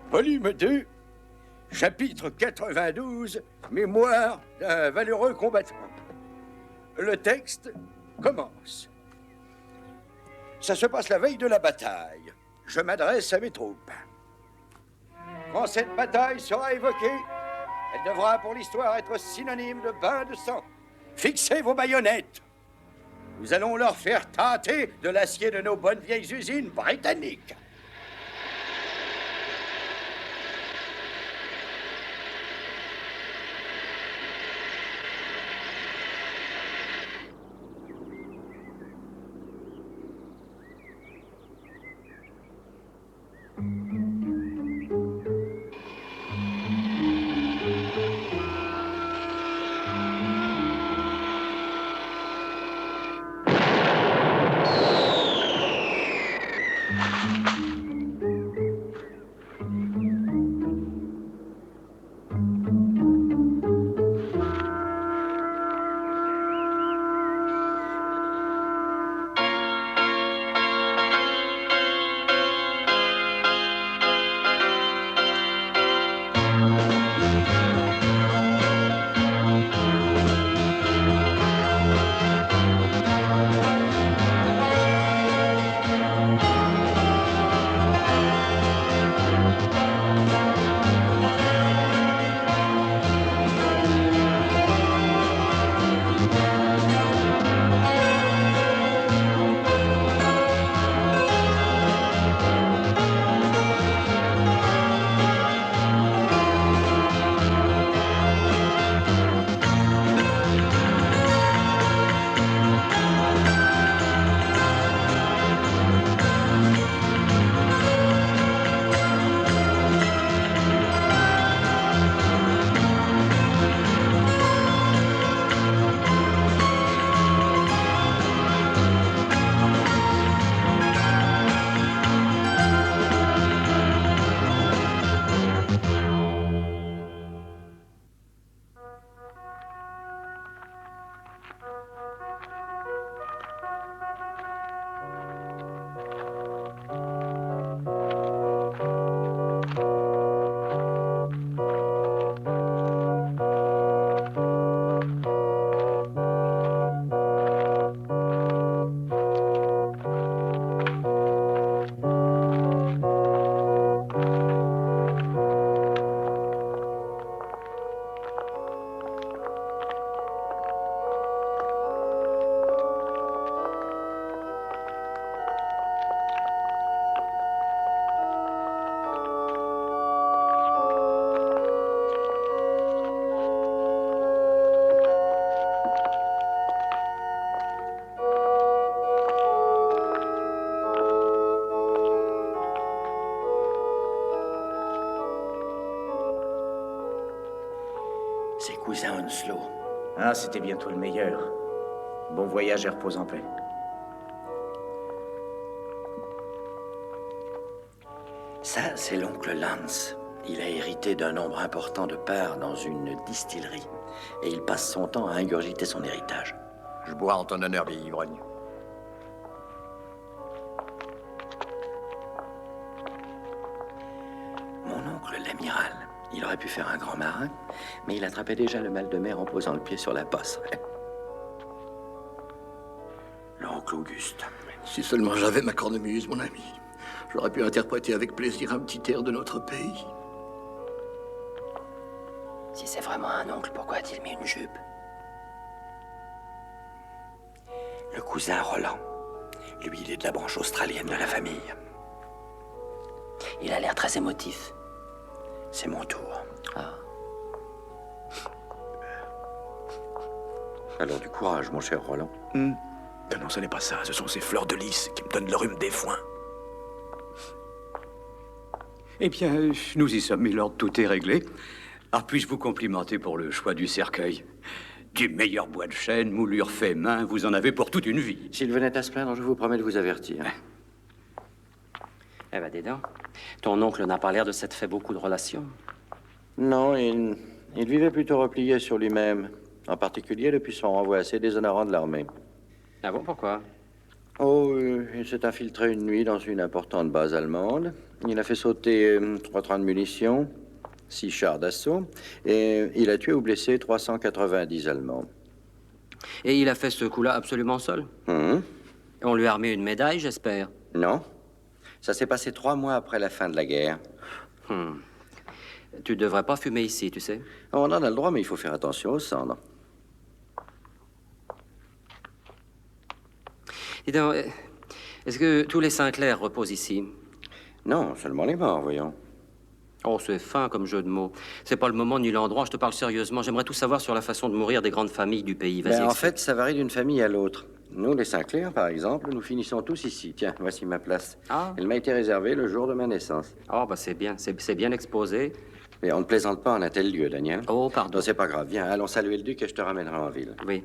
Volume 2, chapitre 92, mémoire d'un valeureux combattant. Le texte commence. Ça se passe la veille de la bataille. Je m'adresse à mes troupes. Quand cette bataille sera évoquée, elle devra pour l'histoire être synonyme de bain de sang. Fixez vos baïonnettes. Nous allons leur faire tâter de l'acier de nos bonnes vieilles usines britanniques. Ses cousins Onslow. Ah, c'était bientôt le meilleur. Bon voyage et repose en paix. Ça, c'est l'oncle Lance. Il a hérité d'un nombre important de parts dans une distillerie. Et il passe son temps à ingurgiter son héritage. Je bois en ton honneur, vieil ivrogne. Mon oncle, l'amiral, il aurait pu faire un grand marin, mais il attrapait déjà le mal de mer en posant le pied sur la passerelle. L'oncle Auguste. Si seulement j'avais ma cornemuse, mon ami. J'aurais pu interpréter avec plaisir un petit air de notre pays. Si c'est vraiment un oncle, pourquoi a-t-il mis une jupe? Le cousin Roland. Lui, il est de la branche australienne de la famille. Il a l'air très émotif. C'est mon tour. Ah. Alors du courage, mon cher Roland. Non, ce n'est pas ça. Ce sont ces fleurs de lys qui me donnent le rhume des foins. Eh bien, nous y sommes, milord. Tout est réglé. Alors, puis-je vous complimenter pour le choix du cercueil? Du meilleur bois de chêne, moulure fait main, vous en avez pour toute une vie. S'il venait à se plaindre, je vous promets de vous avertir. Eh ben, dis donc. Ton oncle n'a pas l'air de s'être fait beaucoup de relations. Non, il vivait plutôt replié sur lui-même. En particulier depuis son renvoi assez déshonorant de l'armée. Ah bon, pourquoi? Oh, il s'est infiltré une nuit dans une importante base allemande. Il a fait sauter 3 trains de munitions, 6 chars d'assaut, et il a tué ou blessé 390 Allemands. Et il a fait ce coup-là absolument seul. On lui a remis une médaille, j'espère. Non. Ça s'est passé 3 mois après la fin de la guerre. Tu devrais pas fumer ici, tu sais. On en a le droit, mais il faut faire attention aux cendres. Dis donc, est-ce que tous les Sinclair reposent ici? Non, seulement les morts, voyons. Oh, c'est fin comme jeu de mots. C'est pas le moment ni l'endroit, je te parle sérieusement. J'aimerais tout savoir sur la façon de mourir des grandes familles du pays. Vas-y, En explique. fait, ça varie d'une famille à l'autre. Nous, les Sinclair, par exemple, nous finissons tous ici. Tiens, voici ma place. Ah. Elle m'a été réservée le jour de ma naissance. Oh, bah c'est bien. C'est bien exposé. Mais on ne plaisante pas en un tel lieu, Daniel. Oh, pardon. Non, c'est pas grave. Viens, allons saluer le duc et je te ramènerai en ville. Oui.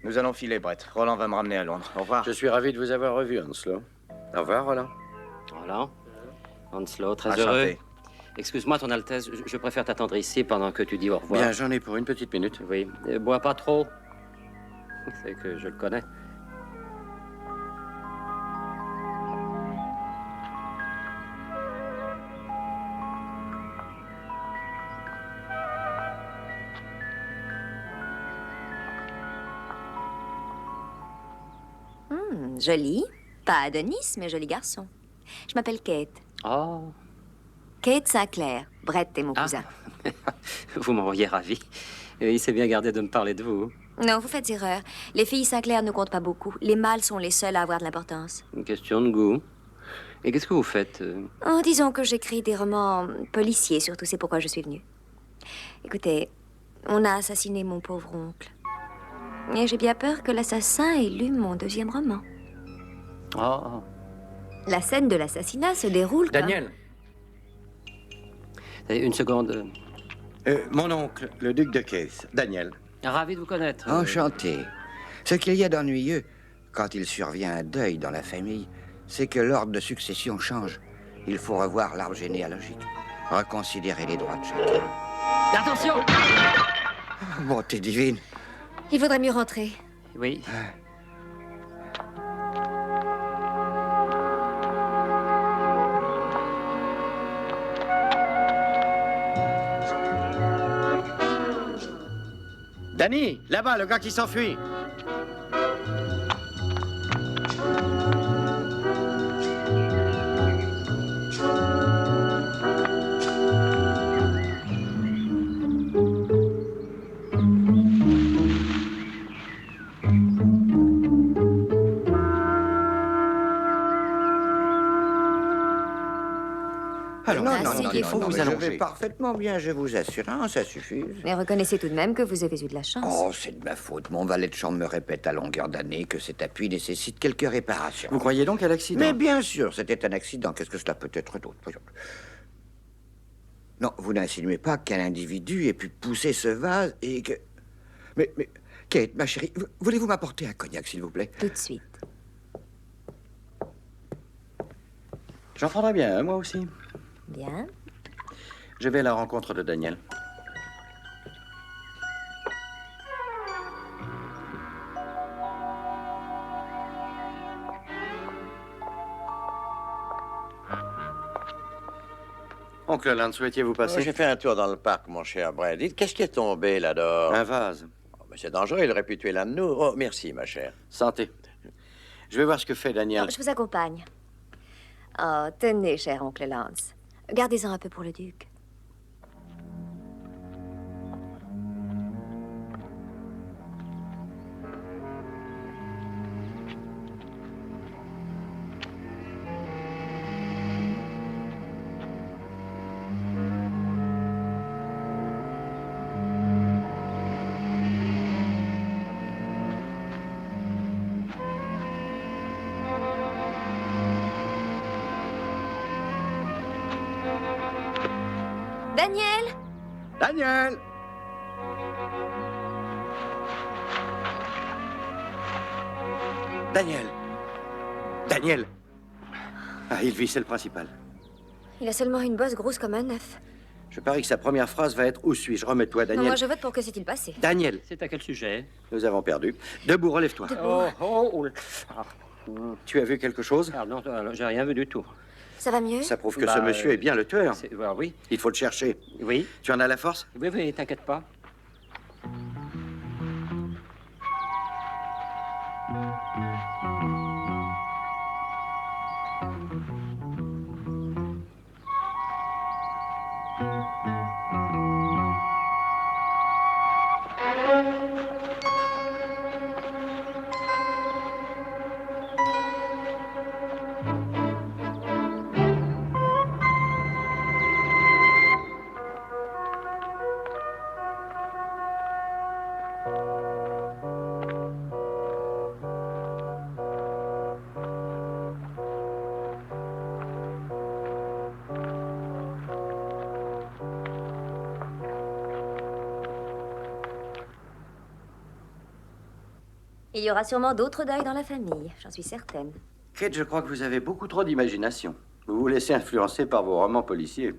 Nous allons filer, Brett. Roland va me ramener à Londres. Au revoir. Je suis ravi de vous avoir revu, Hanslo. Au revoir, Roland. Voilà. Hanslo, très Enchanté. heureux. Excuse-moi, Ton Altesse, je préfère t'attendre ici pendant que tu dis au revoir. Bien, j'en ai pour une petite minute. Oui. Bois pas trop. C'est que je le connais. Joli. Pas Adonis, mais joli garçon. Je m'appelle Kate. Oh. Kate Sinclair. Brett est mon cousin. Vous m'envoyez ravi. Il s'est bien gardé de me parler de vous. Non, vous faites erreur. Les filles Sinclair ne comptent pas beaucoup. Les mâles sont les seuls à avoir de l'importance. Une question de goût. Et qu'est-ce que vous faites Oh, disons que j'écris des romans policiers, surtout c'est pourquoi je suis venue. Écoutez, on a assassiné mon pauvre oncle. Et j'ai bien peur que l'assassin ait lu mon deuxième roman. Oh. La scène de l'assassinat se déroule comme... Daniel, Une seconde. mon oncle, le duc de Case. Daniel. Ravi de vous connaître. Enchanté. Ce qu'il y a d'ennuyeux, quand il survient un deuil dans la famille, c'est que l'ordre de succession change. Il faut revoir l'arbre généalogique, reconsidérer les droits de chacun. Attention! Bonté divine. Il vaudrait mieux rentrer. Oui. Danny, là-bas, le gars qui s'enfuit. Alors, non, non, Asseyez-vous. non, non, Vous mais je allonger. vais parfaitement bien, je vous assure. Non, ça suffit. Mais reconnaissez tout de même que vous avez eu de la chance. Oh, c'est de ma faute. Mon valet de chambre me répète à longueur d'année que cet appui nécessite quelques réparations. Vous croyez donc à l'accident? Mais bien sûr, c'était un accident. Qu'est-ce que cela peut être d'autre? Voyons. Non, vous n'insinuez pas qu'un individu ait pu pousser ce vase et que... Mais, Kate, ma chérie, voulez-vous m'apporter un cognac, s'il vous plaît? Tout de suite. J'en prendrai bien un, moi aussi. Bien. Je vais à la rencontre de Daniel. Oncle Land, souhaitiez-vous passer? J'ai fait un tour dans le parc, mon cher Brad. Dites, qu'est-ce qui est tombé là-dehors? Un vase. Oh, mais c'est dangereux, il aurait pu tuer l'un de nous. Oh, merci, ma chère. Santé. Je vais voir ce que fait Daniel. Oh, je vous accompagne. Oh, tenez, cher oncle Lance. Gardez-en un peu pour le duc. Daniel! Daniel! Daniel! Daniel! Ah, il vit, c'est le principal. Il a seulement une bosse grosse comme un œuf. Je parie que sa première phrase va être « Où suis-je » Remets-toi, Non, Daniel. moi, je vote pour que s'est-il passé. Daniel, C'est à quel sujet? nous avons perdu. Debout, relève-toi. Tu as vu quelque chose? Ah non, j'ai rien vu du tout. Ça va mieux? Ça prouve que Bah, ce monsieur est bien le tueur. Oui, Il faut le chercher. oui. Tu en as la force? Oui, oui, t'inquiète pas. Il y aura sûrement d'autres deuils dans la famille, j'en suis certaine. Kate, je crois que vous avez beaucoup trop d'imagination. Vous vous laissez influencer par vos romans policiers.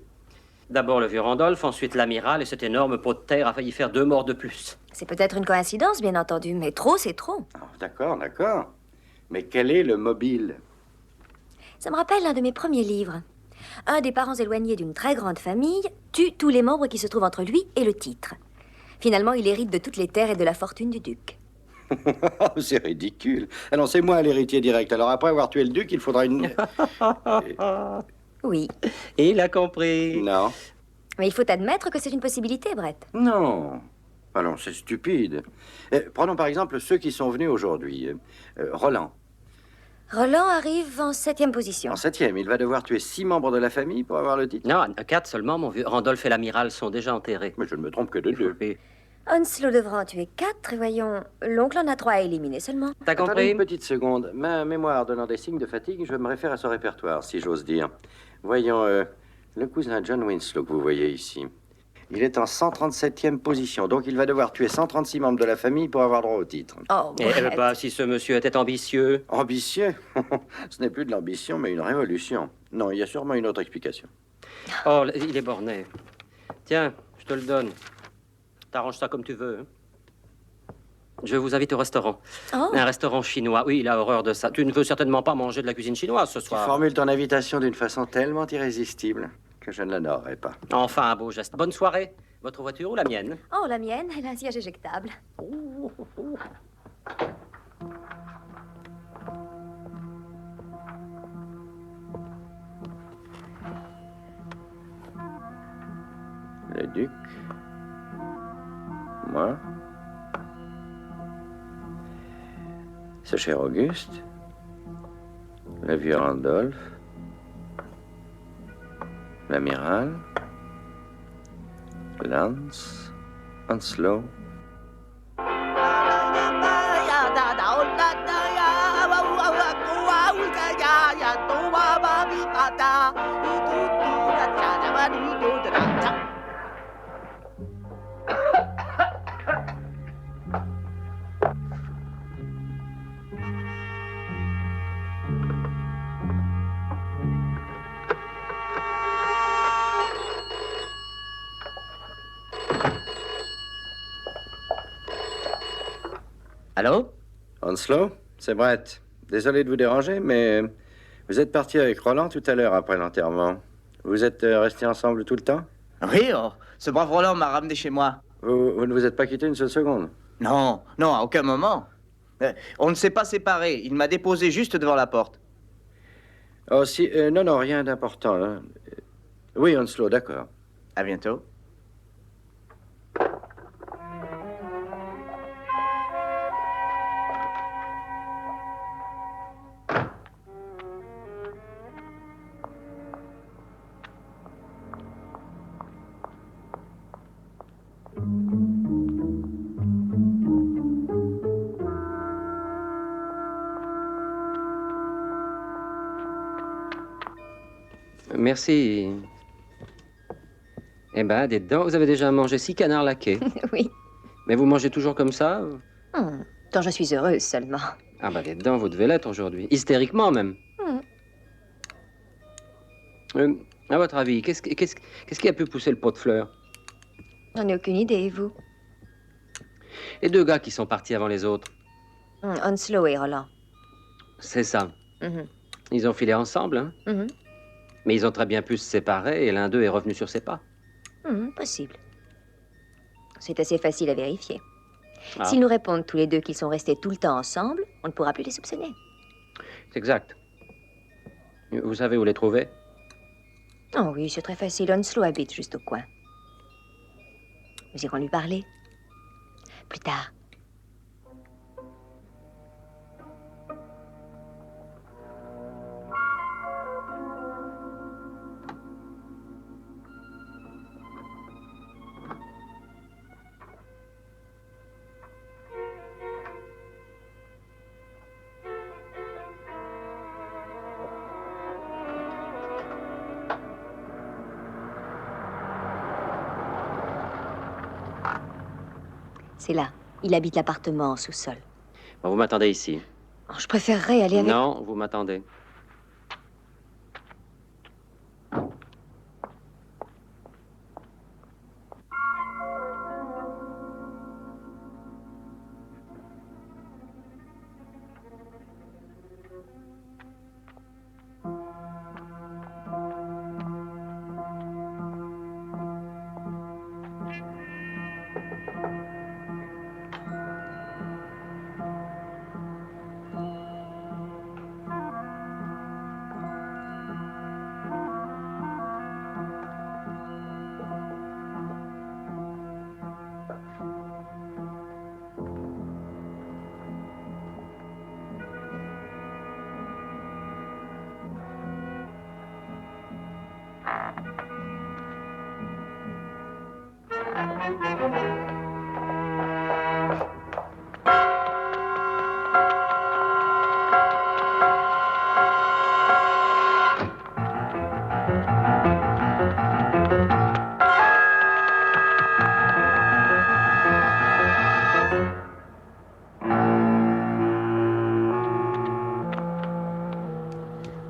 D'abord le vieux Randolph, ensuite l'amiral, et cet énorme pot de terre a failli faire 2 morts de plus. C'est peut-être une coïncidence, bien entendu, mais trop, c'est trop. Oh, d'accord, d'accord. Mais quel est le mobile? Ça me rappelle l'un de mes premiers livres. Un des parents éloignés d'une très grande famille tue tous les membres qui se trouvent entre lui et le titre. Finalement, il hérite de toutes les terres et de la fortune du duc. C'est ridicule. Annoncez-moi l'héritier direct. Alors après avoir tué le duc, il faudra une... Oui, Il a compris. Non. mais il faut admettre que c'est une possibilité, Brett. Non. Ah non, c'est stupide. Prenons par exemple ceux qui sont venus aujourd'hui. Roland. Roland arrive en 7e position. En 7e, il va devoir tuer 6 membres de la famille pour avoir le titre. Non, 4 seulement, mon vieux. Randolph et l'amiral sont déjà enterrés. Mais je ne me trompe que de 2. Et- Onslow devra en tuer 4, et voyons, l'oncle en a 3 à éliminer seulement. T'as Attendez compris? une petite seconde. Ma mémoire donnant des signes de fatigue, je me réfère à son répertoire, si j'ose dire. Voyons, le cousin John Winslow que vous voyez ici. Il est en 137e position, donc il va devoir tuer 136 membres de la famille pour avoir droit au titre. Oh, Brett. Bah, si ce monsieur était ambitieux. Ambitieux? Ce n'est plus de l'ambition, mais une révolution. Non, il y a sûrement une autre explication. Oh, il est borné. Tiens, je te le donne. T'arranges ça comme tu veux. Hein. Je vous invite au restaurant. Oh. Un restaurant chinois. Oui, il a horreur de ça. Tu ne veux certainement pas manger de la cuisine chinoise ce Tu soir. formules ton invitation d'une façon tellement irrésistible que je ne l'honorerai pas. Enfin, un beau geste. Bonne soirée. Votre voiture ou la mienne? Oh, la mienne, elle a un siège éjectable. Le duc. Moi. Ce cher Auguste. Le vieux Randolph. L'amiral. Lance. Onslow. Allô? Onslow, c'est Brett. Désolé de vous déranger, mais vous êtes parti avec Roland tout à l'heure après l'enterrement. Vous êtes restés ensemble tout le temps? Oui, oh, ce brave Roland m'a ramené chez moi. Vous ne vous êtes pas quitté une seule seconde? Non, non, à aucun moment. On ne s'est pas séparés. Il m'a déposé juste devant la porte. Oh, si... non, non, rien d'important. Hein. Oui, Onslow, d'accord. À bientôt. Merci. Eh ben, dites donc, vous avez déjà mangé 6 canards laqués. Oui. Mais vous mangez toujours comme ça? Quand je suis heureuse seulement. Ah bah, dites donc, vous devez l'être aujourd'hui. Hystériquement, même. À votre avis, qu'est-ce qui a pu pousser le pot de fleurs? J'en ai aucune idée, et vous? Les deux gars qui sont partis avant les autres. Onslow et Roland. C'est ça. Mhm. Ils ont filé ensemble, hein? Mhm. Mais ils ont très bien pu se séparer et l'un d'eux est revenu sur ses pas. Possible. C'est assez facile à vérifier. Ah. S'ils nous répondent tous les deux qu'ils sont restés tout le temps ensemble, on ne pourra plus les soupçonner. C'est exact. Vous savez où les trouver? Oh oui, c'est très facile. Onslow habite juste au coin. Nous irons lui parler. Plus tard. C'est là. Il habite l'appartement en sous-sol. Bon, vous m'attendez ici. Oh, je préférerais aller avec... Non, vous m'attendez.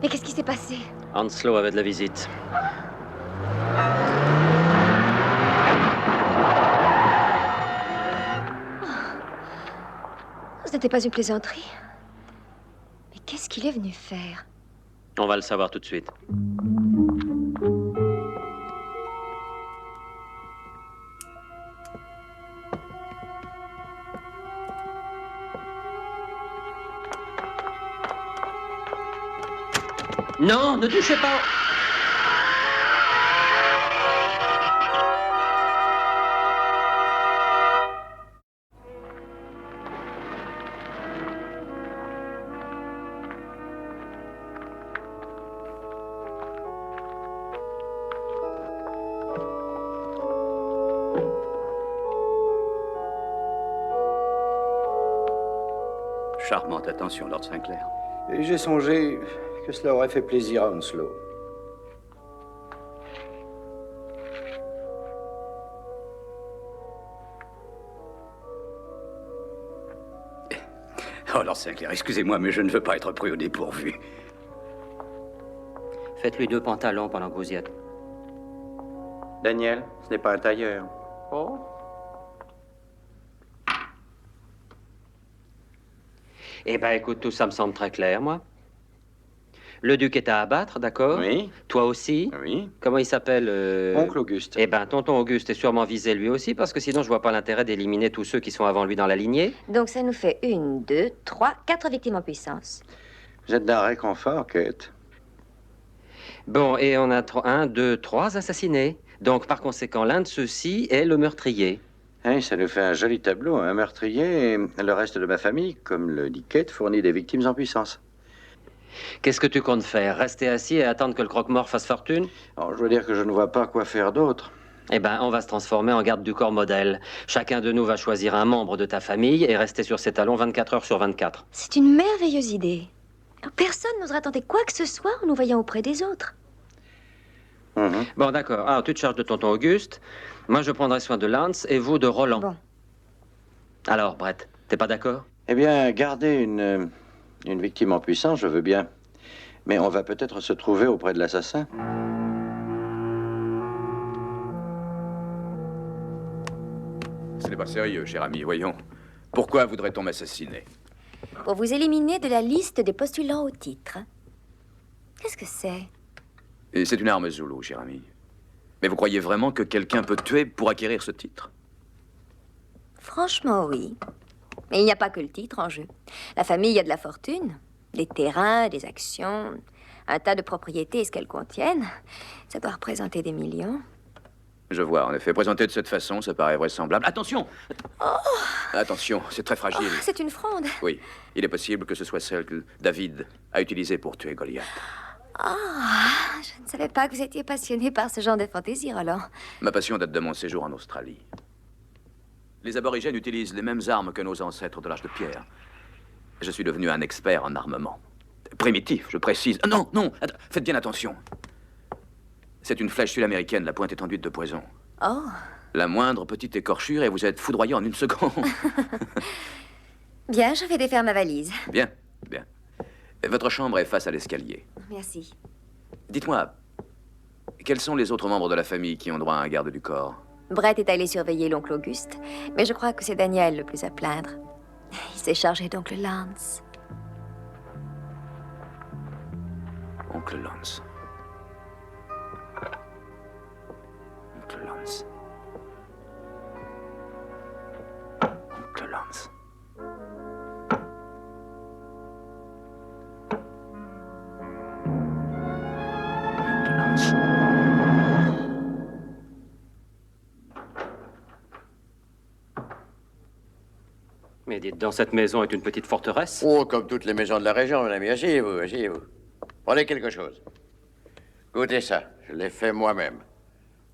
Mais qu'est-ce qui s'est passé? Onslow avait de la visite. Ce n'était pas une plaisanterie. Mais qu'est-ce qu'il est venu faire? On va le savoir tout de suite. Non, ne touchez pas! Charmante attention, Lord Sinclair. Et j'ai songé que cela aurait fait plaisir à Onslow. Oh, Lord Sinclair, excusez-moi, mais je ne veux pas être pris au dépourvu. Faites-lui 2 pantalons pendant que vous y êtes. Daniel, ce n'est pas un tailleur. Oh. Eh ben, écoute, tout ça me semble très clair, moi. Le duc est à abattre, d'accord? Oui. Toi aussi? Oui. Comment il s'appelle Oncle Auguste. Eh ben, tonton Auguste est sûrement visé lui aussi, parce que sinon, je vois pas l'intérêt d'éliminer tous ceux qui sont avant lui dans la lignée. Donc ça nous fait 1, 2, 3, 4 victimes en puissance. Vous êtes d'un réconfort, Kate. Bon, et on a 1, 2, 3 assassinés. Donc, par conséquent, l'un de ceux-ci est le meurtrier. Hein, ça nous fait un joli tableau. Un meurtrier et le reste de ma famille, comme le dit Kate, fournit des victimes en puissance. Qu'est-ce que tu comptes faire? Rester assis et attendre que le croque-mort fasse fortune? Alors, je veux dire que je ne vois pas quoi faire d'autre. Eh ben, on va se transformer en garde du corps modèle. Chacun de nous va choisir un membre de ta famille et rester sur ses talons 24 heures sur 24. C'est une merveilleuse idée. Personne n'osera tenter quoi que ce soit en nous voyant auprès des autres. Bon, d'accord. Alors, tu te charges de tonton Auguste. Moi, je prendrai soin de Lance et vous de Roland. Bon. Alors, Brett, t'es pas d'accord? Eh bien, garder une victime en puissance, je veux bien. Mais on va peut-être se trouver auprès de l'assassin. Ce n'est pas sérieux, cher ami, voyons. Pourquoi voudrait-on m'assassiner? Pour vous éliminer de la liste des postulants au titre. Qu'est-ce que c'est? Et c'est une arme Zoulou, cher ami. Mais vous croyez vraiment que quelqu'un peut tuer pour acquérir ce titre? Franchement, oui. Mais il n'y a pas que le titre en jeu. La famille a de la fortune, des terrains, des actions, un tas de propriétés et ce qu'elles contiennent. Ça doit représenter des millions. Je vois, en effet. Présenté de cette façon, ça paraît vraisemblable. Attention! Attention, c'est très fragile. Oh, c'est une fronde. Oui, il est possible que ce soit celle que David a utilisée pour tuer Goliath. Je ne savais pas que vous étiez passionné par ce genre de fantaisie, Roland. Ma passion date de mon séjour en Australie. Les aborigènes utilisent les mêmes armes que nos ancêtres de l'âge de pierre. Je suis devenu un expert en armement. Primitif, je précise. Non, non, faites bien attention. C'est une flèche sud-américaine, la pointe est enduite de poison. Oh. La moindre petite écorchure et vous êtes foudroyé en une seconde. Bien, je vais défaire ma valise. Bien, bien. Votre chambre est face à l'escalier. Merci. Dites-moi, quels sont les autres membres de la famille qui ont droit à un garde du corps? Brett est allé surveiller l'oncle Auguste, mais je crois que c'est Daniel le plus à plaindre. Il s'est chargé d'oncle Lance. Oncle Lance. Oncle Lance. Oncle Lance. Oncle Lance. Mais dites donc, cette maison est une petite forteresse? Oh, comme toutes les maisons de la région, mon ami. Asseyez-vous, asseyez-vous. Prenez quelque chose. Goûtez ça. Je l'ai fait moi-même.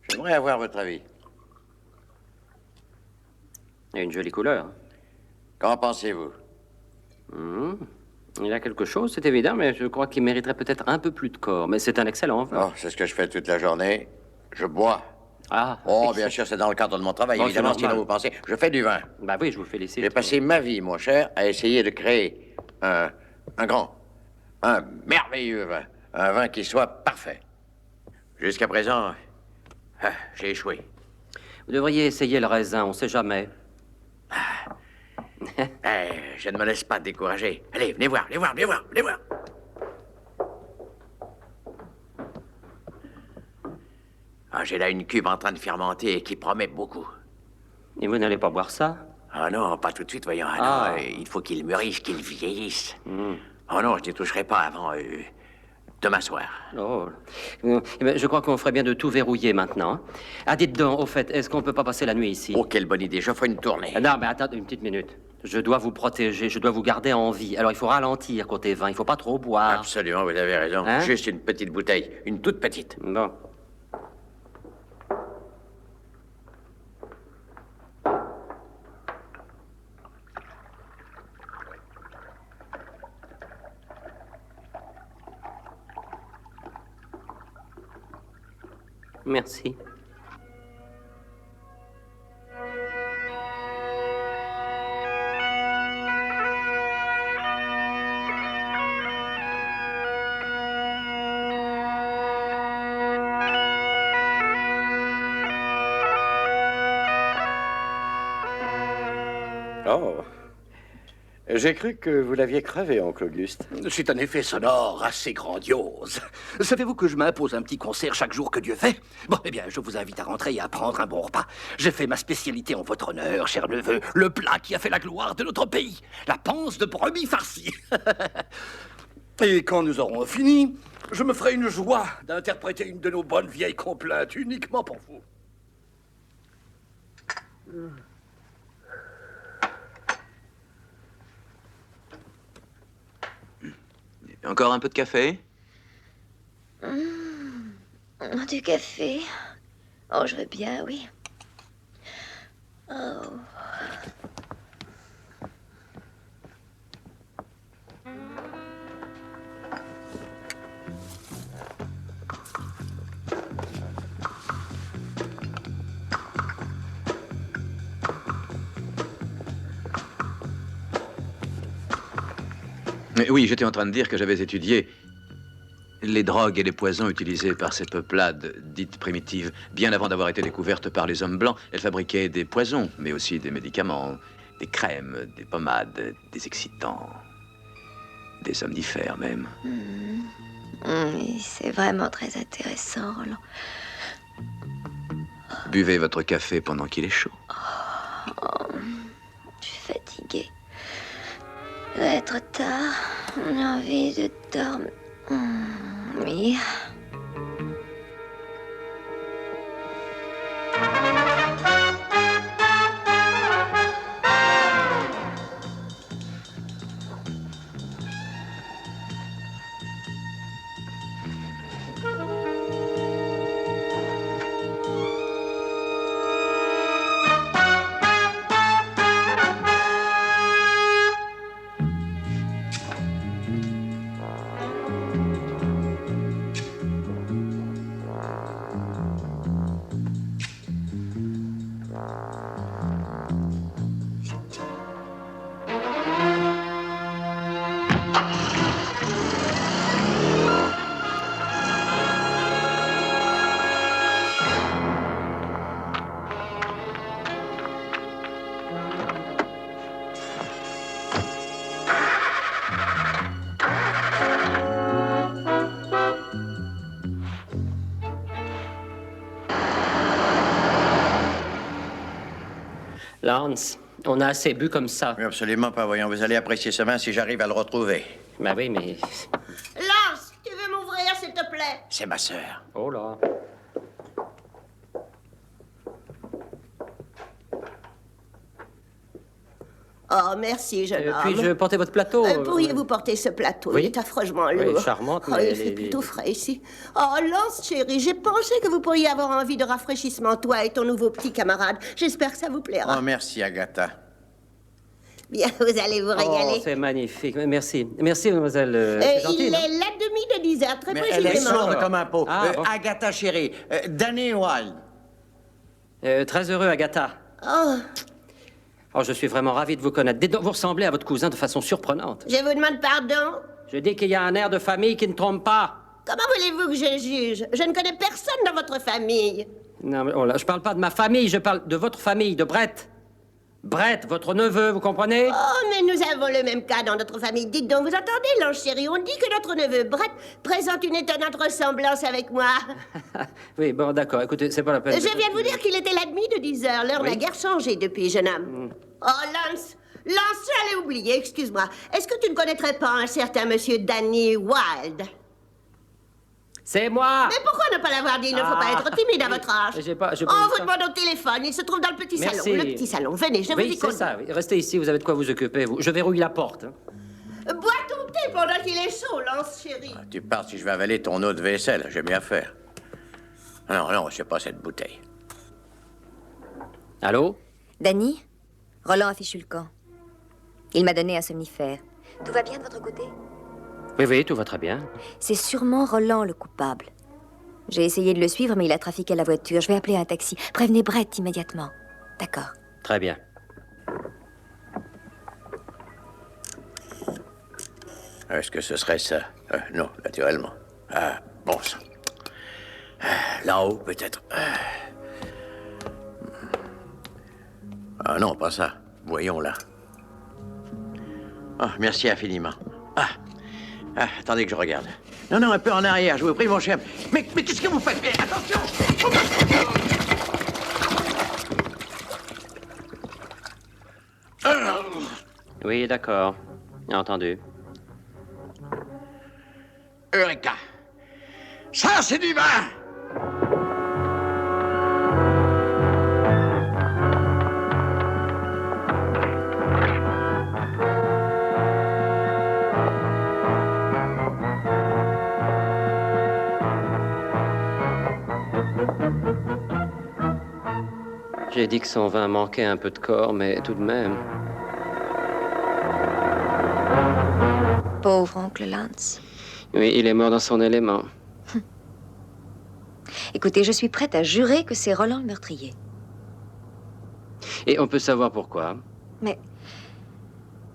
J'aimerais avoir votre avis. Il y a une jolie couleur. Qu'en pensez-vous? Il y a quelque chose, c'est évident, mais je crois qu'il mériterait peut-être un peu plus de corps. Mais c'est un excellent vin. Oh, c'est ce que je fais toute la journée. Je bois. Ah. Oh, bien sûr, c'est dans le cadre de mon travail. Bon, Évidemment, c'est sinon normal. vous pensez. Je fais du vin. Bah oui, je vous félicite. J'ai passé ma vie, mon cher, à essayer de créer un merveilleux vin. Un vin qui soit parfait. Jusqu'à présent, j'ai échoué. Vous devriez essayer le raisin, on sait jamais. Je ne me laisse pas décourager. Allez, venez voir, venez voir, venez voir, venez voir. J'ai là une cuve en train de fermenter qui promet beaucoup. Et vous n'allez pas boire ça? Ah non, pas tout de suite, voyons. Ah. Non, il faut qu'il mûrisse, qu'il vieillisse. Oh non, je n'y toucherai pas avant demain soir. Oh. Eh ben, je crois qu'on ferait bien de tout verrouiller maintenant. Ah, dites donc, au fait, est-ce qu'on peut pas passer la nuit ici? Oh, quelle bonne idée, je ferai une tournée. Non, mais attendez une petite minute. Je dois vous protéger, je dois vous garder en vie. Alors il faut ralentir côté vin, il faut pas trop boire. Absolument, vous avez raison. Hein? Juste une petite bouteille, une toute petite. Bon. Merci. Oh. J'ai cru que vous l'aviez crevé, oncle Auguste. C'est un effet sonore assez grandiose. Savez-vous que je m'impose un petit concert chaque jour que Dieu fait? Bon, eh bien, je vous invite à rentrer et à prendre un bon repas. J'ai fait ma spécialité en votre honneur, cher neveu. Le plat qui a fait la gloire de notre pays. La panse de brebis farcie. Et quand nous aurons fini, je me ferai une joie d'interpréter une de nos bonnes vieilles complaintes uniquement pour vous. Encore un peu de café? Du café. Oh, je veux bien, oui. Oh. Oui, j'étais en train de dire que j'avais étudié Les drogues et les poisons utilisés par ces peuplades dites primitives, bien avant d'avoir été découvertes par les hommes blancs, elles fabriquaient des poisons, mais aussi des médicaments, des crèmes, des pommades, des excitants, des somnifères même. Oui, c'est vraiment très intéressant, Roland. Buvez votre café pendant qu'il est chaud. Oh, je suis fatiguée. Il va être tard. J'ai envie de dormir. Oui. Lance, on a assez bu comme ça. Oui, absolument pas. Voyons, vous allez apprécier ce vin si j'arrive à le retrouver. Bah oui, mais... Lance, tu veux m'ouvrir, s'il te plaît? C'est ma sœur. Oh là. Oh, merci, jeune homme. Puis-je porter votre plateau? Pourriez-vous porter ce plateau? Oui. Il est affreusement Oui, lourd. charmante, Oh, mais il fait plutôt frais ici. Oh, Lance, chérie, j'ai pensé que vous pourriez avoir envie de rafraîchissement, toi et ton nouveau petit camarade. J'espère que ça vous plaira. Oh, merci, Agatha. Bien, vous allez vous régaler. Oh, c'est magnifique. Merci. Merci, mademoiselle. C'est gentil, il non? est la demi de 10 heures, très Mais précisément. elle est sourde comme un pot. Ah, bon. Agatha, chérie. Danny Wilde. Très heureux, Agatha. Oh, Oh, je suis vraiment ravi de vous connaître. Dites donc, vous ressemblez à votre cousin de façon surprenante. je vous demande pardon. Je dis qu'il y a un air de famille qui ne trompe pas. Comment voulez-vous que je juge? Je ne connais personne dans votre famille. Non, mais oh là, je parle pas de ma famille, je parle de votre famille, de Brett. Brett, votre neveu, vous comprenez? Oh, mais nous avons le même cas dans notre famille. Dites donc, vous entendez, l'ange chéri? On dit que notre neveu Brett présente une étonnante ressemblance avec moi. Oui, bon, d'accord. Écoutez, c'est pas la peine. Je viens de vous dire qu'il était la demi de 10 heures. L'heure Oui. n'a guère changé depuis, jeune homme. Oh, Lance, j'allais oublier, excuse-moi. Est-ce que tu ne connaîtrais pas un certain monsieur Danny Wilde? C'est moi! Mais pourquoi ne pas l'avoir dit? Il ne faut pas être timide à votre âge. J'ai pas On eu vous le temps. demande au téléphone. Il se trouve dans le petit Merci. salon. Le petit salon. Venez, je vous Oui, y c'est conduis. ça. Oui. Restez ici, vous avez de quoi vous occuper. Vous. Je verrouille la porte. Hein. Bois ton thé pendant qu'il est chaud, Lance, chéri. Tu pars si je vais avaler ton eau de vaisselle. J'ai mieux à faire. Non, non, c'est pas cette bouteille. Allô? Danny, Roland a fichu le camp. Il m'a donné un somnifère. Tout va bien de votre côté? Oui, oui, tout va très bien. C'est sûrement Roland le coupable. J'ai essayé de le suivre, mais il a trafiqué la voiture. Je vais appeler un taxi. Prévenez Brett immédiatement. D'accord. Très bien. Est-ce que ce serait ça? Non, naturellement. Ah, bon sang. Là-haut, peut-être. Ah non, pas ça. Voyons là. Ah, merci infiniment. Attendez que je regarde. Non, non, un peu en arrière, je vous prie, mon cher. Mais qu'est-ce que vous faites? Mais attention! Oui, d'accord. Entendu. Eureka! Ça, c'est du vin! J'ai dit que son vin manquait un peu de corps, mais tout de même. Pauvre oncle Lance. Oui, il est mort dans son élément. Écoutez, je suis prête à jurer que c'est Roland le meurtrier. Et on peut savoir pourquoi. Mais,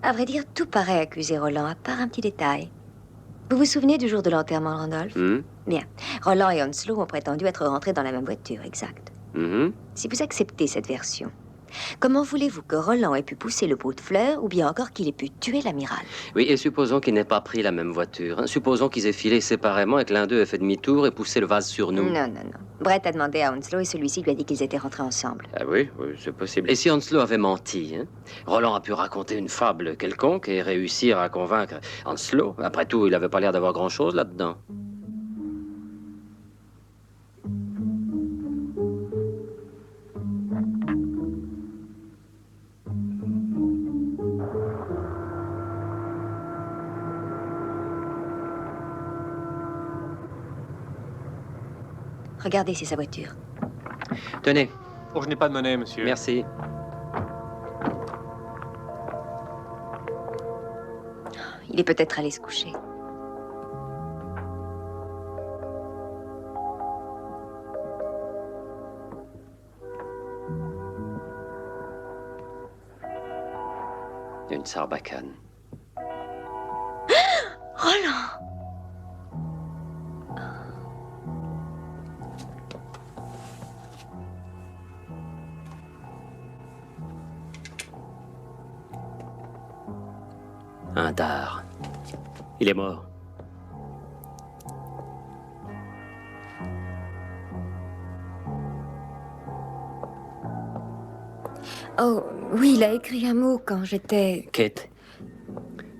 à vrai dire, tout paraît accuser Roland, à part un petit détail. Vous vous souvenez du jour de l'enterrement, Randolph? Hmm? Bien. Roland et Onslow ont prétendu être rentrés dans la même voiture, exact. Mhm. Si vous acceptez cette version, comment voulez-vous que Roland ait pu pousser le pot de fleurs ou bien encore qu'il ait pu tuer l'amiral? Oui, et supposons qu'ils n'aient pas pris la même voiture. Hein. Supposons qu'ils aient filé séparément et que l'un d'eux ait fait demi-tour et poussé le vase sur nous. Non, non, non. Brett a demandé à Onslow et celui-ci lui a dit qu'ils étaient rentrés ensemble. Ah oui, oui, c'est possible. Et si Onslow avait menti, hein? Roland a pu raconter une fable quelconque et réussir à convaincre Onslow. Après tout, il n'avait pas l'air d'avoir grand-chose là-dedans. Regardez, c'est sa voiture. Tenez. Oh, je n'ai pas de monnaie, monsieur. Merci. Il est peut-être allé se coucher. Une sarbacane. Roland! Un dard. Il est mort. Oh, oui, il a écrit un mot quand j'étais... Kate,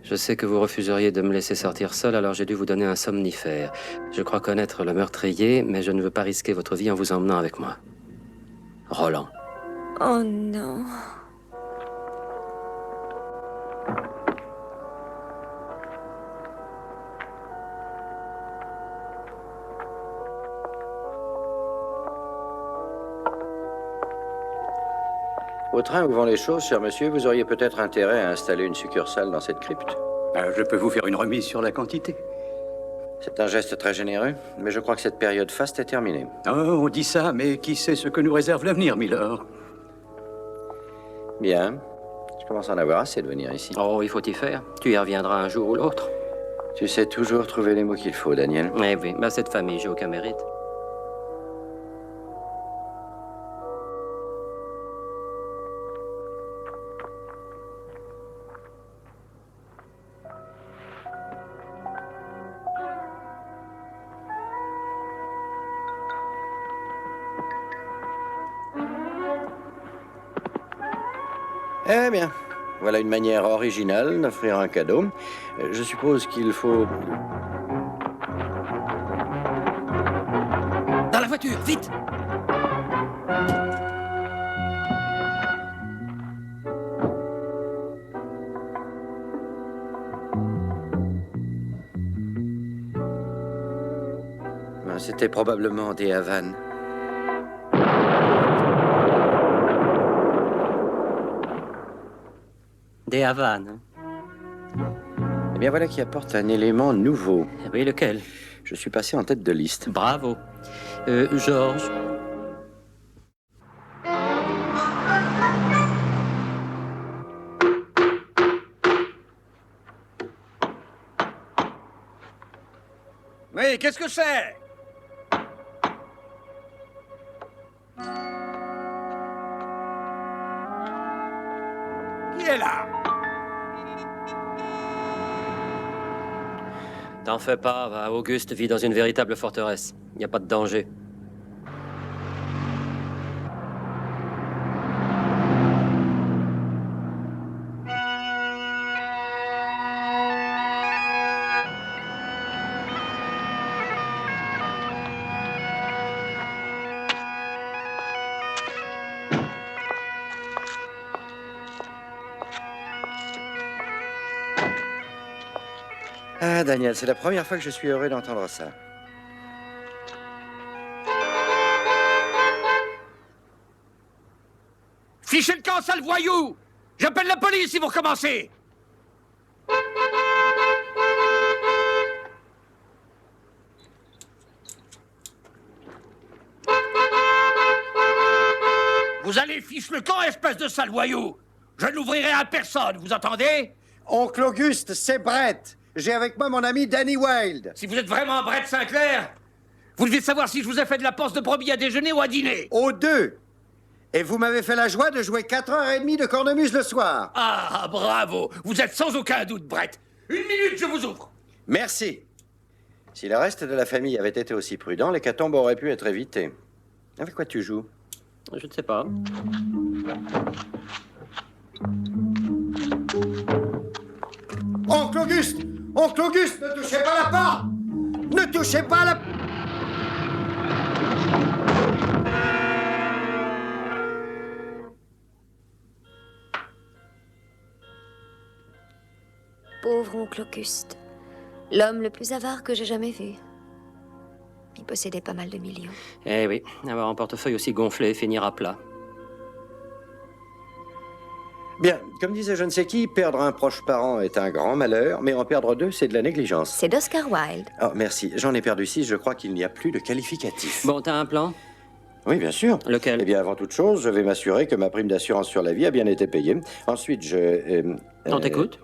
je sais que vous refuseriez de me laisser sortir seul, alors j'ai dû vous donner un somnifère. Je crois connaître le meurtrier, mais je ne veux pas risquer votre vie en vous emmenant avec moi. Roland. Oh non... Au train où vont les choses, cher monsieur, vous auriez peut-être intérêt à installer une succursale dans cette crypte. Je peux vous faire une remise sur la quantité. C'est un geste très généreux, mais je crois que cette période faste est terminée. Oh, on dit ça, mais qui sait ce que nous réserve l'avenir, Milord? Bien. Je commence à en avoir assez de venir ici. Oh, il faut y faire. Tu y reviendras un jour ou l'autre. Tu sais toujours trouver les mots qu'il faut, Daniel. Eh oui, bah cette famille, j'ai aucun mérite. Eh bien, voilà une manière originale d'offrir un cadeau. Je suppose qu'il faut... Dans la voiture, vite! C'était probablement des Havanes. Des Havanes. Eh bien, voilà qui apporte un élément nouveau. Oui, lequel? Je suis passé en tête de liste. Bravo. Georges. Oui, qu'est-ce que c'est? Qui est là? T'en fais pas, va. Auguste vit dans une véritable forteresse. Il n'y a pas de danger. Ah, Daniel, c'est la première fois que je suis heureux d'entendre ça. Fichez le camp, sale voyou! J'appelle la police si vous recommencez! Vous allez fiche le camp, espèce de sale voyou! Je n'ouvrirai à personne, vous entendez? Oncle Auguste, c'est Brett. J'ai avec moi mon ami Danny Wilde. Si vous êtes vraiment Brett Sinclair, vous devez savoir si je vous ai fait de la panse de brebis à déjeuner ou à dîner. Aux deux. Et vous m'avez fait la joie de jouer 4h30 de cornemuse le soir. Ah, bravo. Vous êtes sans aucun doute, Brett. 1 minute, je vous ouvre. Merci. Si le reste de la famille avait été aussi prudent, l'hécatombe aurait pu être évitée. Avec quoi tu joues? Je ne sais pas. Oncle Auguste! Oncle Auguste, ne touchez pas la porte! Ne touchez pas la... Pauvre oncle Auguste. L'homme le plus avare que j'ai jamais vu. Il possédait pas mal de millions. Eh oui, avoir un portefeuille aussi gonflé et finir à plat. Bien, comme disait je ne sais qui, perdre un proche parent est un grand malheur, mais en perdre deux, c'est de la négligence. C'est d'Oscar Wilde. Oh, merci. J'en ai perdu 6, je crois qu'il n'y a plus de qualificatif. Bon, t'as un plan? Oui, bien sûr. Lequel? Eh bien, avant toute chose, je vais m'assurer que ma prime d'assurance sur la vie a bien été payée. Ensuite, On t'écoute?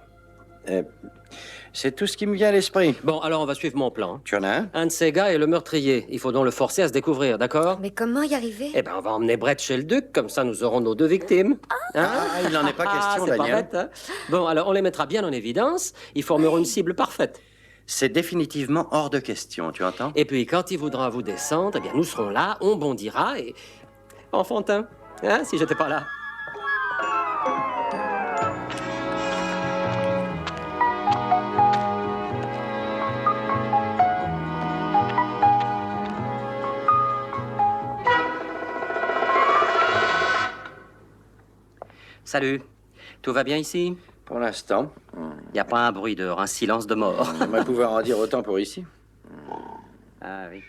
C'est tout ce qui me vient à l'esprit. Bon, alors on va suivre mon plan. Tu en as un? Un de ces gars est le meurtrier. Il faut donc le forcer à se découvrir, d'accord? Mais comment y arriver? Eh ben, on va emmener Brett chez le duc, comme ça nous aurons nos 2 victimes. Hein? Il n'en est pas question, c'est pas Daniel. bête, hein? Bon, alors on les mettra bien en évidence. Ils formeront une cible parfaite. C'est définitivement hors de question, tu entends? Et puis, quand il voudra vous descendre, eh bien, nous serons là, on bondira et... Enfantin, hein, si j'étais pas là. Salut. Tout va bien ici? Pour l'instant. Y a pas un bruit dehors, un silence de mort. J'aimerais pouvoir en dire autant pour ici. Ah oui.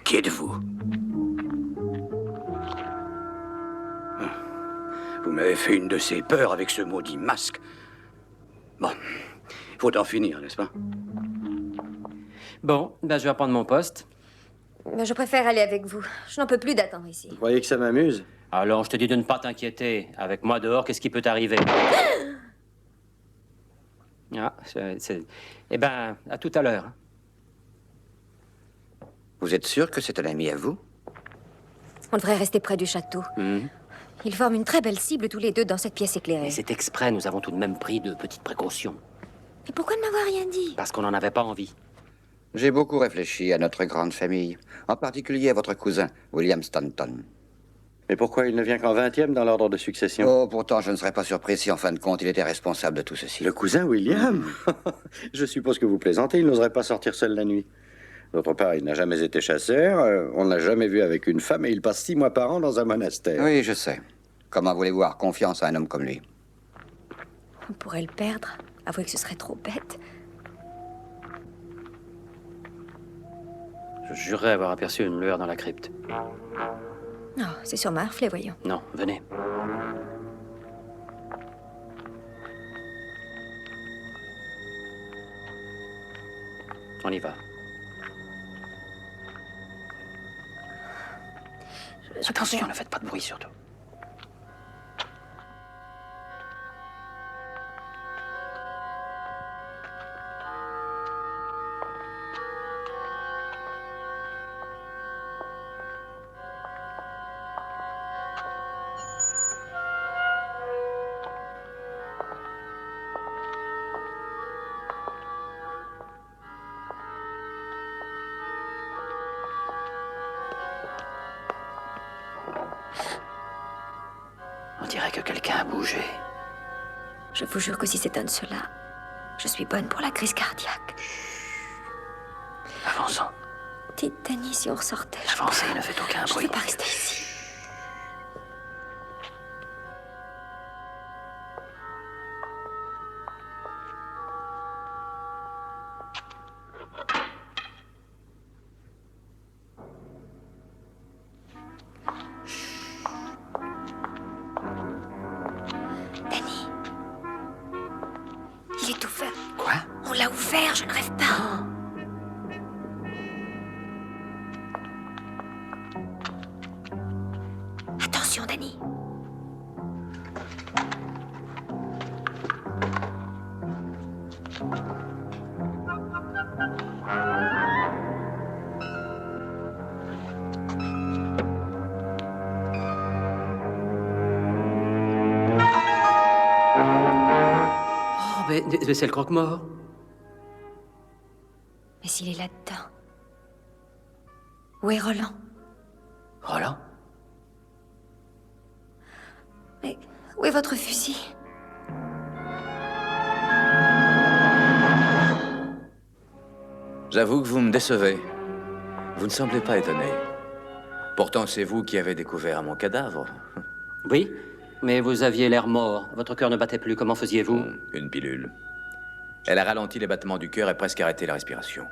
Qui êtes-vous? Vous m'avez fait une de ces peurs avec ce maudit masque. Bon, faut en finir, n'est-ce pas? Bon, ben je vais reprendre mon poste. Mais je préfère aller avec vous. Je n'en peux plus d'attendre ici. Vous croyez que ça m'amuse? Alors, je te dis de ne pas t'inquiéter. Avec moi dehors, qu'est-ce qui peut t'arriver? Ah, c'est... Eh ben, à tout à l'heure. Vous êtes sûr que c'est un ami à vous? On devrait rester près du château. Ils forment une très belle cible tous les deux dans cette pièce éclairée. Mais c'est exprès, nous avons tout de même pris de petites précautions. Mais pourquoi ne m'avoir rien dit? Parce qu'on n'en avait pas envie. J'ai beaucoup réfléchi à notre grande famille, en particulier à votre cousin, William Stanton. Mais pourquoi il ne vient qu'en 20e dans l'ordre de succession? Oh, pourtant, je ne serais pas surpris si, en fin de compte, il était responsable de tout ceci. Le cousin William? Je suppose que vous plaisantez, il n'oserait pas sortir seul la nuit. D'autre part, il n'a jamais été chasseur, on ne l'a jamais vu avec une femme et il passe 6 mois par an dans un monastère. Oui, je sais. Comment voulez-vous avoir confiance à un homme comme lui? On pourrait le perdre. Avouez que ce serait trop bête. Je jurerais avoir aperçu une lueur dans la crypte. Non, c'est sur ma reflet, voyons. Non, venez. On y va. Attention, ne faites pas de bruit, surtout. On dirait que quelqu'un a bougé. Je vous jure que si c'est un de ceux-là, je suis bonne pour la crise cardiaque. Avançons. Dites, Danny, si on ressortait. Avancez, ne faites aucun Je ne bruit. veux pas rester ici. Danny. Il est tout fait. Quoi? faire, je ne rêve pas. Attention, Danny. Mais c'est le croque-mort. Mais s'il est là-dedans. Où est Roland? Roland? Mais où est votre fusil? J'avoue que vous me décevez. Vous ne semblez pas étonné. Pourtant, c'est vous qui avez découvert mon cadavre. Oui, mais vous aviez l'air mort. Votre cœur ne battait plus. Comment faisiez-vous? Une pilule. Elle a ralenti les battements du cœur et presque arrêté la respiration.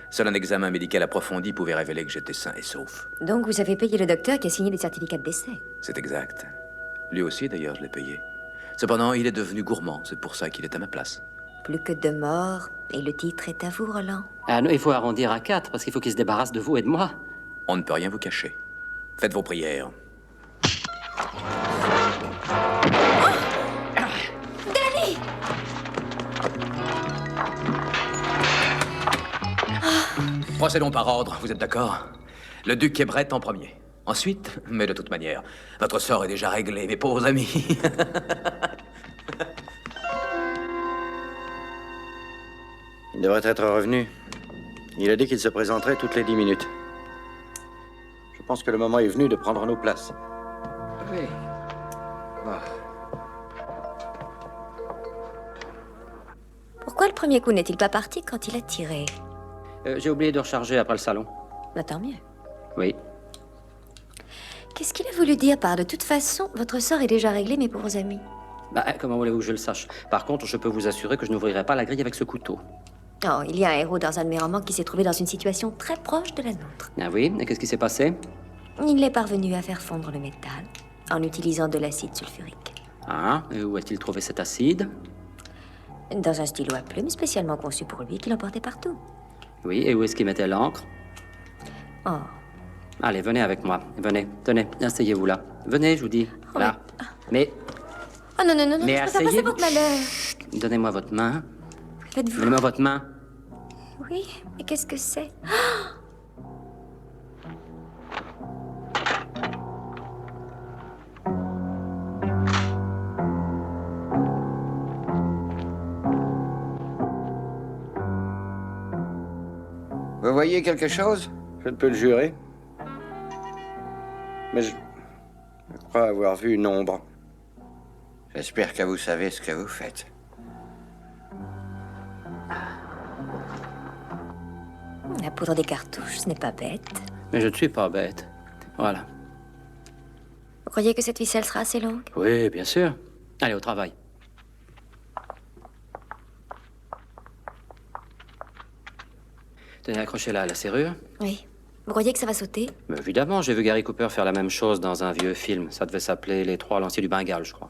Seul un examen médical approfondi pouvait révéler que j'étais sain et sauf. Donc vous avez payé le docteur qui a signé les certificats de décès. C'est exact. Lui aussi, d'ailleurs, je l'ai payé. Cependant, il est devenu gourmand. C'est pour ça qu'il est à ma place. Plus que 2 morts, et le titre est à vous, Roland. Ah non, il faut arrondir à 4, parce qu'il faut qu'il se débarrasse de vous et de moi. On ne peut rien vous cacher. Faites vos prières. Danny! Procédons par ordre, vous êtes d'accord? Le duc Everett en premier. Ensuite, mais de toute manière, votre sort est déjà réglé, mes pauvres amis. Il devrait être revenu. Il a dit qu'il se présenterait toutes les 10 minutes. Je pense que le moment est venu de prendre nos places. Oui. Pourquoi le premier coup n'est-il pas parti quand il a tiré? J'ai oublié de recharger après le salon. Bah, tant mieux. Oui. Qu'est-ce qu'il a voulu dire par de toute façon, votre sort est déjà réglé, mes pauvres amis? Bah, comment voulez-vous que je le sache? Par contre, je peux vous assurer que je n'ouvrirai pas la grille avec ce couteau. Oh, il y a un héros dans un de mes romans qui s'est trouvé dans une situation très proche de la nôtre. Ah oui? Et qu'est-ce qui s'est passé? Il est parvenu à faire fondre le métal en utilisant de l'acide sulfurique. Ah, et où a-t-il trouvé cet acide? Dans un stylo à plumes spécialement conçu pour lui, qu'il emportait partout. Oui, et où est-ce qu'il mettait l'encre? Oh. Allez, venez avec moi. Venez, tenez, asseyez-vous là. Venez, je vous dis. Oh, là. Mais... Oh non, non, non, non, Mais je peux pas passer asseyez-vous. votre malheur. Chut, donnez-moi votre main. Faites-vous. Donnez-moi votre main. Oui, mais qu'est-ce que c'est? Vous voyez quelque chose? Je ne peux le jurer. Mais je crois avoir vu une ombre. J'espère que vous savez ce que vous faites. La poudre des cartouches, ce n'est pas bête. Mais je ne suis pas bête. Voilà. Vous croyez que cette ficelle sera assez longue? Oui, bien sûr. Allez, au travail. Tenez, accrochez-la à la serrure. Oui. Vous croyez que ça va sauter? Mais évidemment, j'ai vu Gary Cooper faire la même chose dans un vieux film. Ça devait s'appeler Les Trois Lanciers du Bengale, je crois.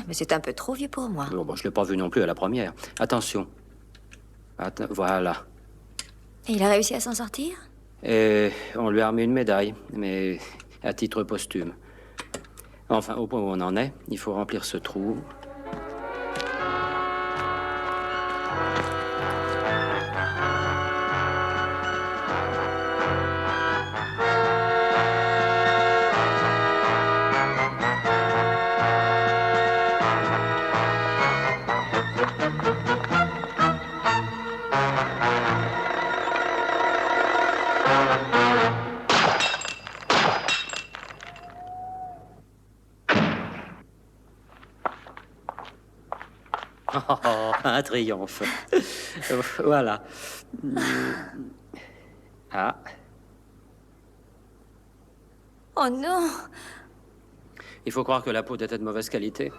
Mais c'est un peu trop vieux pour moi. Bon, je l'ai pas vu non plus à la première. Attention. Voilà. Et il a réussi à s'en sortir? Et on lui a remis une médaille, mais à titre posthume. Enfin, au point où on en est, il faut remplir ce trou. Oh, un triomphe. Voilà. Ah. Oh non! Il faut croire que la poudre était de mauvaise qualité.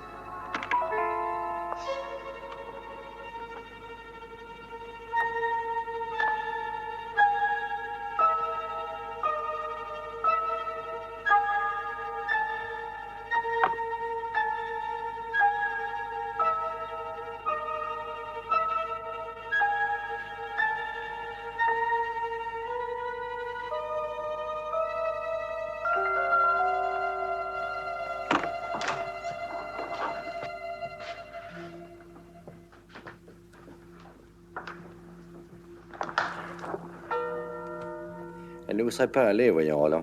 Elle ne vous serait pas allée, voyons, Roland.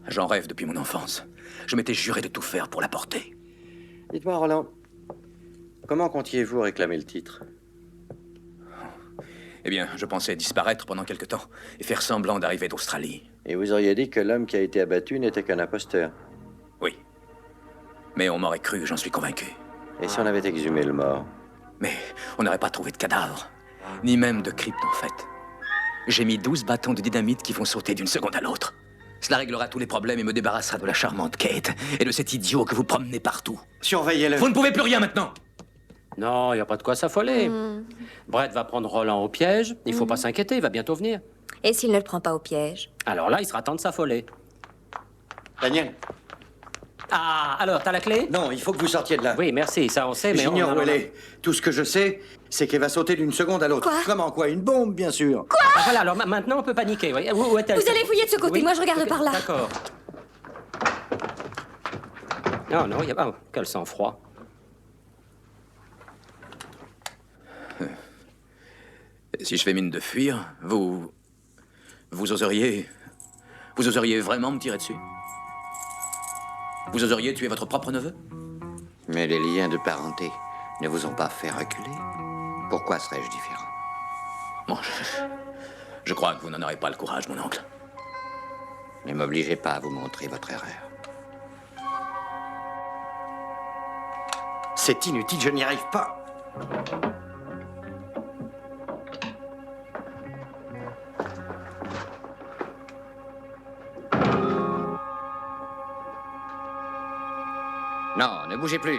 J'en rêve depuis mon enfance. Je m'étais juré de tout faire pour la porter. Dites-moi, Roland, comment comptiez-vous réclamer le titre? Eh bien, je pensais disparaître pendant quelque temps et faire semblant d'arriver d'Australie. Et vous auriez dit que l'homme qui a été abattu n'était qu'un imposteur. Oui. Mais on m'aurait cru, j'en suis convaincu. Et si on avait exhumé le mort? Mais on n'aurait pas trouvé de cadavre. Ni même de crypte, en fait. J'ai mis 12 bâtons de dynamite qui vont sauter d'une seconde à l'autre. Cela réglera tous les problèmes et me débarrassera de la charmante Kate et de cet idiot que vous promenez partout. Surveillez-le. Vous ne pouvez plus rien maintenant. Non, il n'y a pas de quoi s'affoler. Brett va prendre Roland au piège. Il faut pas s'inquiéter, il va bientôt venir. Et s'il ne le prend pas au piège? Alors là, il sera temps de s'affoler. Daniel. Ah, alors, t'as la clé? Non, il faut que vous sortiez de là. Oui, merci, ça on sait, mais J'ignore où elle est. Tout ce que je sais, c'est qu'elle va sauter d'une seconde à l'autre. Quoi? Comment, quoi? Une bombe, bien sûr. Quoi? Ah, voilà, alors maintenant on peut paniquer. Oui. Où est-elle? Vous allez fouiller de ce côté, Oui. moi je regarde Ok, par là. D'accord. Non, non, il y a pas... Oh, quel sang-froid. Si je fais mine de fuir, vous oseriez vraiment me tirer dessus? Vous oseriez tuer votre propre neveu? Mais les liens de parenté ne vous ont pas fait reculer. Pourquoi serais-je différent? Bon, je crois que vous n'en aurez pas le courage, mon oncle. Ne m'obligez pas à vous montrer votre erreur. C'est inutile, je n'y arrive pas. Non, ne bougez plus.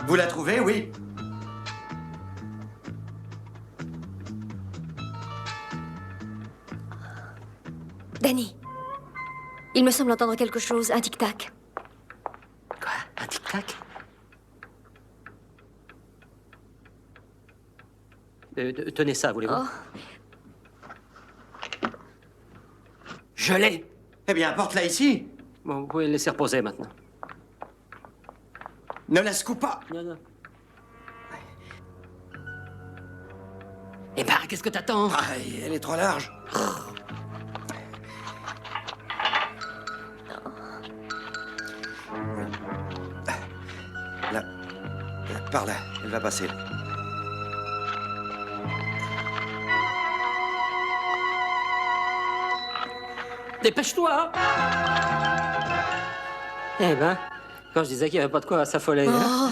Vous la trouvez, oui? Danny, il me semble entendre quelque chose, un tic-tac. Quoi? Un tic-tac? Tenez ça, voulez-vous? Oh. Je l'ai. Eh bien, apporte-la ici. Bon, vous pouvez le laisser reposer maintenant. Ne la secoue pas. Non, non. Eh ben, qu'est-ce que t'attends? Ah, elle est trop large. Là, par là, elle va passer. Dépêche-toi! Eh ben, quand je disais qu'il n'y avait pas de quoi s'affoler. Hein?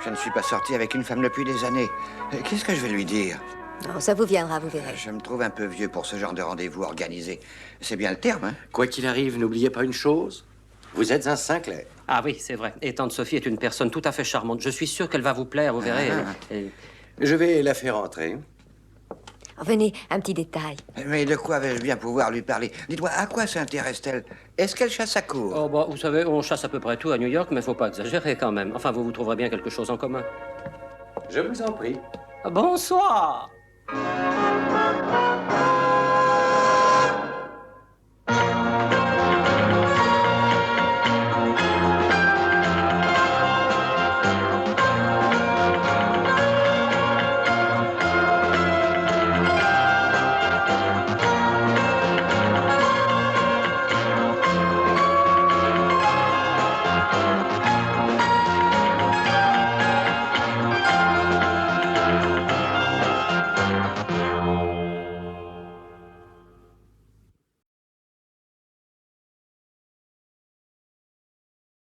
Je ne suis pas sorti avec une femme depuis des années. Qu'est-ce que je vais lui dire? Non, ça vous viendra, vous verrez. Je me trouve un peu vieux pour ce genre de rendez-vous organisé. C'est bien le terme, hein? Quoi qu'il arrive, n'oubliez pas une chose. Vous êtes un Sinclair. Ah oui, c'est vrai. Et tante Sophie est une personne tout à fait charmante. Je suis sûr qu'elle va vous plaire, vous verrez. Je vais la faire entrer. Venez, un petit détail. Mais de quoi vais-je bien pouvoir lui parler? Dites-moi, à quoi s'intéresse-t-elle? Est-ce qu'elle chasse à court? Oh, bah, vous savez, on chasse à peu près tout à New York, mais faut pas exagérer quand même. Enfin, vous trouverez bien quelque chose en commun. Je vous en prie. Bonsoir!